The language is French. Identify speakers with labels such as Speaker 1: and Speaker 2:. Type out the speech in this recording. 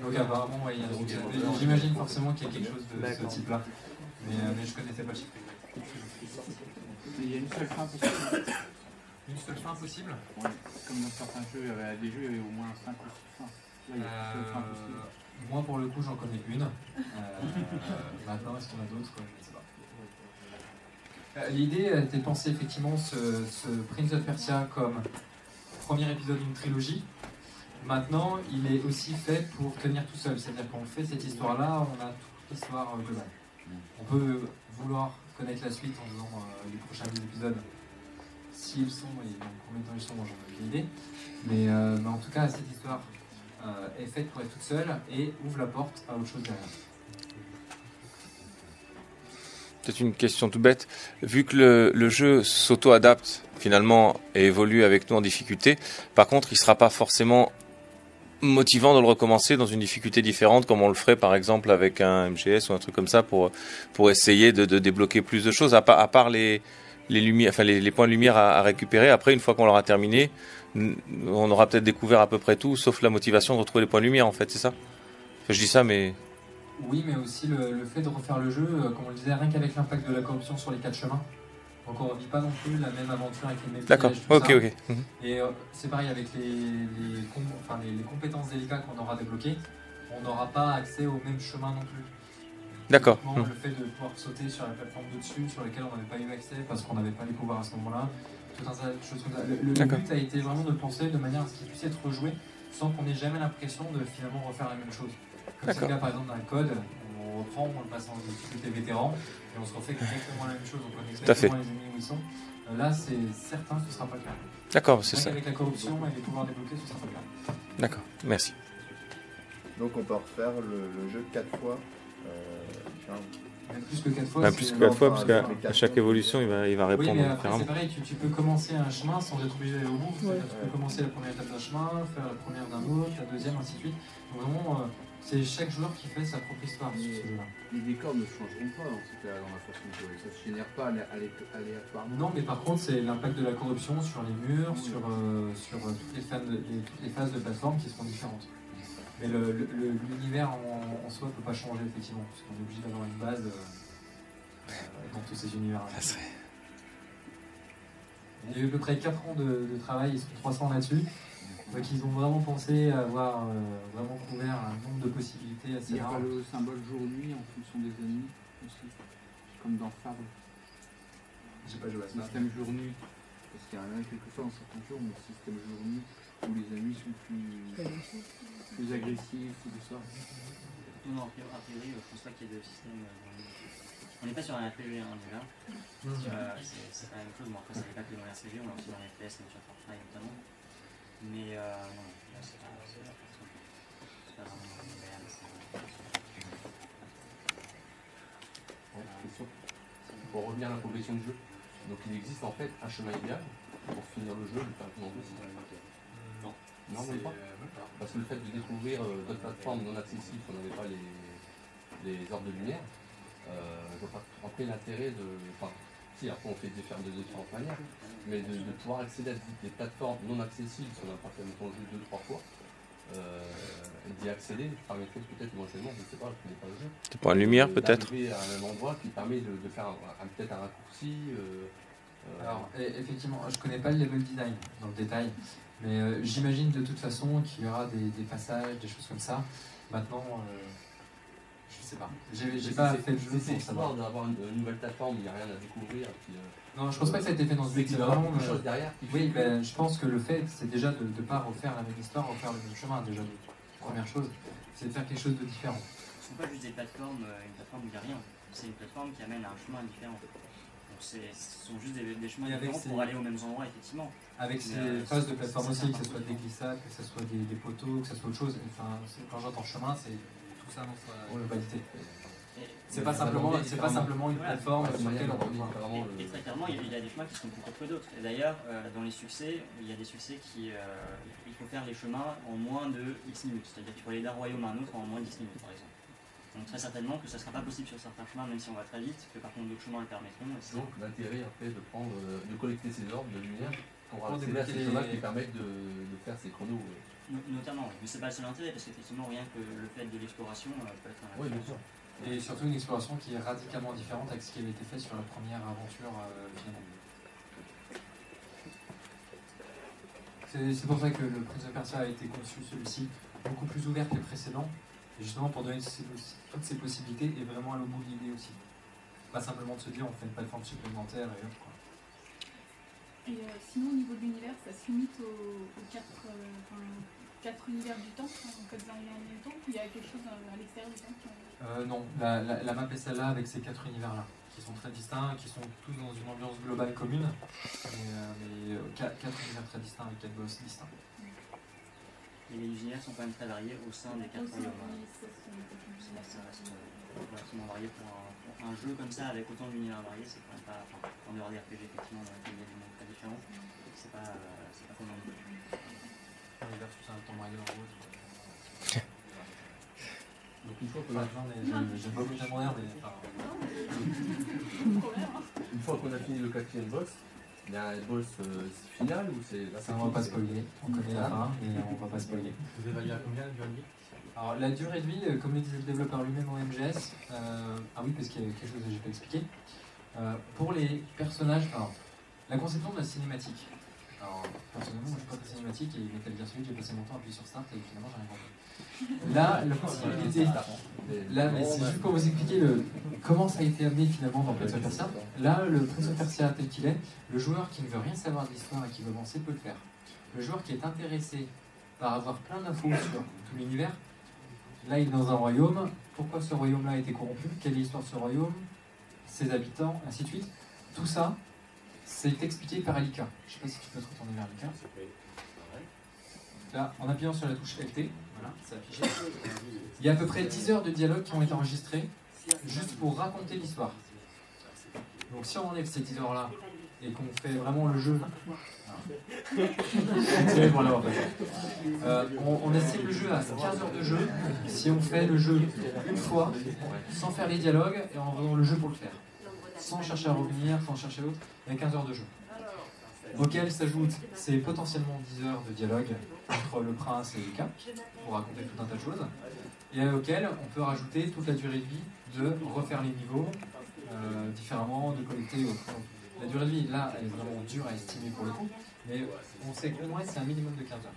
Speaker 1: Donc apparemment, ouais, j'imagine forcément qu'il y a quelque chose de ce type-là. Mais je ne connaissais pas le chiffre exact.
Speaker 2: Il y a une seule fin possible.
Speaker 1: Une seule fin possible?
Speaker 2: Ouais. Comme dans certains jeux, il y avait des jeux, il y avait au moins 5 ou 6 fins. Là, il y a une seule fin possible.
Speaker 1: Moi, pour le coup, j'en connais une. Maintenant, est-ce qu'il y en a d'autres? Je ne sais pas. L'idée était de penser effectivement ce Prince of Persia comme premier épisode d'une trilogie. Maintenant, il est aussi fait pour tenir tout seul. C'est-à-dire qu'on fait cette histoire-là, on a toute l'histoire globale. On peut vouloir connaître la suite en faisant les prochains épisodes. S'ils sont, et dans combien de temps ils sont, moi j'en ai aucune idée. Mais en tout cas, cette histoire est faite pour être toute seule et ouvre la porte à autre chose derrière.
Speaker 3: Peut-être une question tout bête. Vu que le jeu s'auto-adapte finalement et évolue avec nous en difficulté, par contre, il ne sera pas forcément motivant de le recommencer dans une difficulté différente, comme on le ferait par exemple avec un MGS ou un truc comme ça pour essayer de débloquer plus de choses, à part les lumières, enfin les points de lumière à récupérer. Après, une fois qu'on l'aura terminé, on aura peut-être découvert à peu près tout, sauf la motivation de retrouver les points de lumière, en fait, c'est ça? Enfin, je dis ça, mais...
Speaker 1: Oui, mais aussi le fait de refaire le jeu, comme on le disait, rien qu'avec l'impact de la corruption sur les 4 chemins. Donc on ne vit pas non plus la même aventure avec les mêmes
Speaker 3: D'accord, ok.
Speaker 1: Et c'est pareil avec les compétences délicates qu'on aura débloquées, on n'aura pas accès au même chemin non plus.
Speaker 3: D'accord.
Speaker 1: Le fait de pouvoir sauter sur la plateforme de-dessus, sur laquelle on n'avait pas eu accès parce qu'on n'avait pas les pouvoirs à ce moment-là, tout un tas de choses comme ça. Le but a été vraiment de penser de manière à ce qu'il puisse être rejoué sans qu'on ait jamais l'impression de finalement refaire la même chose. Comme c'est le cas par exemple d'un code, on reprend, on le passe en difficulté vétéran et on se refait exactement la même chose, on connaît exactement les ennemis où ils sont. Là, c'est certain que ce ne sera pas le cas.
Speaker 3: D'accord, c'est ça.
Speaker 1: Avec la corruption et les pouvoirs débloqués, ce ne sera pas le cas.
Speaker 3: D'accord, merci.
Speaker 4: Donc on peut refaire le jeu 4 fois.
Speaker 1: Même plus que 4 fois.
Speaker 3: Même plus que 4 fois, parce qu'à chaque évolution, il va répondre différemment.
Speaker 1: C'est pareil, tu peux commencer un chemin sans être obligé d'aller au bout. Tu peux commencer la première étape d'un chemin, faire la première d'un autre, la deuxième, ainsi de suite. Donc vraiment, c'est chaque joueur qui fait sa propre histoire sur ce jeu-là.
Speaker 5: Les décors ne changeront pas dans la façon de jouer. Ça ne se génère pas aléatoirement.
Speaker 1: Non, mais par contre, c'est l'impact de la corruption sur les murs, sur toutes les phases de plateforme qui seront différentes. Mais l'univers en soi ne peut pas changer, effectivement, parce qu'on est obligé d'avoir une base dans tous ces univers. Il y a eu à peu près 4 ans de travail, ils sont 300 là-dessus. Donc ils ont vraiment pensé à avoir vraiment couvert un nombre de possibilités assez rare.
Speaker 2: Il y a le symbole jour-nuit en fonction des ennemis aussi, comme dans Fable.
Speaker 1: J'ai pas joué à ça.
Speaker 2: Système jour-nuit, parce qu'il y a rien quelquefois dans certains jours, mais système jour-nuit où les ennemis sont plus agressifs ou tout ça.
Speaker 6: Non, a priori, je pense pas qu'il y ait de système. On n'est pas sur un RPG, hein, déjà. C'est pas la même chose. Bon, après, ça n'est pas que dans RPG, on est aussi dans les FPS, mais sur Far Cry notamment. Mais non, là, c'est pas vraiment univers.
Speaker 7: Pour revenir à la progression du jeu, donc il existe en fait un chemin idéal pour finir le jeu, le faire tout en deux. Non, même pas. Parce que le fait de découvrir d'autres plateformes non accessibles, qu'on n'avait pas les orbes de lumière, je vois pas après l'intérêt de. Enfin, si après on fait de différentes manières, mais de pouvoir accéder à des plateformes non accessibles, si on a parfois ton jeu 2-3 fois, d'y accéder permettrait peut-être éventuellement, je ne sais pas, je ne connais pas le jeu.
Speaker 3: C'est pour la lumière peut-être.
Speaker 7: D'arriver à un endroit qui permet de faire peut-être un raccourci.
Speaker 1: Alors, effectivement, je ne connais pas le level design dans le détail, mais j'imagine de toute façon qu'il y aura des passages, des choses comme ça. Maintenant, je ne sais pas. J'ai pas fait le jeu pour savoir.
Speaker 7: D'avoir une nouvelle plateforme, il n'y a rien à découvrir. Puis,
Speaker 1: non, je pense pas que ça a été fait dans ce but.
Speaker 7: C'est vraiment quelque chose derrière.
Speaker 1: Oui, je pense que le fait, c'est déjà de ne pas refaire la même histoire, refaire le même chemin. Déjà, première chose, c'est de faire quelque chose de différent.
Speaker 6: Ce ne sont pas juste des plateformes, une plateforme où il n'y a rien. C'est une plateforme qui amène à un chemin différent. Donc ce sont juste des chemins différents pour aller aux mêmes endroits, effectivement.
Speaker 1: Avec ces phases de plateforme aussi, que ce soit des glissades, que ce soit des poteaux, que ce soit autre chose. Enfin, quand j'entends chemin, c'est tout ça dans sa globalité. C'est pas simplement une plateforme sur laquelle on peut voir.
Speaker 6: Et très clairement, il y a des chemins qui sont plus courts que d'autres. Et d'ailleurs, dans les succès, il y a des succès qui... il faut faire les chemins en moins de X minutes. C'est-à-dire qu'il faut aller d'un royaume à un autre en moins de 10 minutes, par exemple. Donc très certainement que ça ne sera pas possible sur certains chemins, même si on va très vite, que par contre d'autres chemins le permettront.
Speaker 7: Donc l'intérêt après de collecter ces orbes de lumière Pour accéder à ces chemins qui permettent de faire ces chronos.
Speaker 6: Notamment, mais c'est pas le seul intérêt, parce qu'effectivement, rien que le fait de l'exploration peut être un
Speaker 7: Oui, bien sûr.
Speaker 1: Et surtout une exploration qui est radicalement différente avec ce qui avait été fait sur la première aventure finalement. C'est pour ça que le Prince of Persia a été conçu, celui-ci, beaucoup plus ouvert que les précédents, et justement pour donner toutes ces possibilités et vraiment aller au bout de l'idée aussi. Pas simplement de se dire on fait une plateforme supplémentaire et hop quoi.
Speaker 8: Et sinon au niveau de l'univers, ça se limite aux quatre univers du temps, en quatre univers du temps, il y a quelque chose à l'extérieur du temps
Speaker 1: Non, la map est celle-là avec ces 4 univers-là, qui sont très distincts, qui sont tous dans une ambiance globale commune, mais 4 univers très distincts avec 4 boss distincts.
Speaker 6: Et les univers sont quand même très variés au sein des 4 royaumes. Ça reste relativement varié pour un jeu comme ça, avec autant d'univers variés, c'est quand même pas... Enfin, en dehors des RPG, effectivement, dans lesquels il y a des mondes très différents, c'est pas comme un jeu.
Speaker 1: Univers sous un Tomb Raider ou autre.
Speaker 7: Donc une fois
Speaker 1: J'ai beaucoup de demandeurs, mais
Speaker 7: une fois qu'on a fini le 4e boss, il y a un boss final ou c'est...
Speaker 1: ça on va pas spoiler, on connaît la fin et on va pas spoiler.
Speaker 9: Vous évaluez à combien la durée de vie?
Speaker 1: Alors la durée de vie, comme le disait le développeur lui-même en MGS, ah oui parce qu'il y a quelque chose que j'ai pas expliqué, pour les personnages, alors, la conception de la cinématique. Alors personnellement moi je suis pas très cinématique et Metal Gear Solid j'ai passé mon temps à appuyer sur Start et finalement j'ai rien compris. Là la possibilité, là mais c'est juste pour vous expliquer comment ça a été amené finalement dans Prince of Persia. Là le Prince of Persia tel qu'il est, le joueur qui ne veut rien savoir de l'histoire et qui veut avancer peut le faire. Le joueur qui est intéressé par avoir plein d'infos sur tout l'univers, là il est dans un royaume, pourquoi ce royaume-là a été corrompu, quelle est l'histoire de ce royaume, ses habitants, ainsi de suite. Tout ça, c'est expliqué par Alika. Je ne sais pas si tu peux te retourner vers Alika. Là, en appuyant sur la touche LT, voilà, c'est affiché. Il y a à peu près 10 heures de dialogue qui ont été enregistrées juste pour raconter l'histoire. Donc si on enlève ces 10 heures-là et qu'on fait vraiment le jeu... on estime le jeu à 15 heures de jeu si on fait le jeu une fois, sans faire les dialogues et en faisant le jeu pour le faire. Sans chercher à revenir, sans chercher l'autre, il y a 15 heures de jeu. Auquel s'ajoute, c'est potentiellement 10 heures de dialogue entre le prince et Lucas, pour raconter tout un tas de choses, et auquel on peut rajouter toute la durée de vie de refaire les niveaux différemment, de collecter autre. La durée de vie, là, elle est vraiment dure à estimer pour le coup, mais on sait qu'au moins c'est un minimum de 15 heures.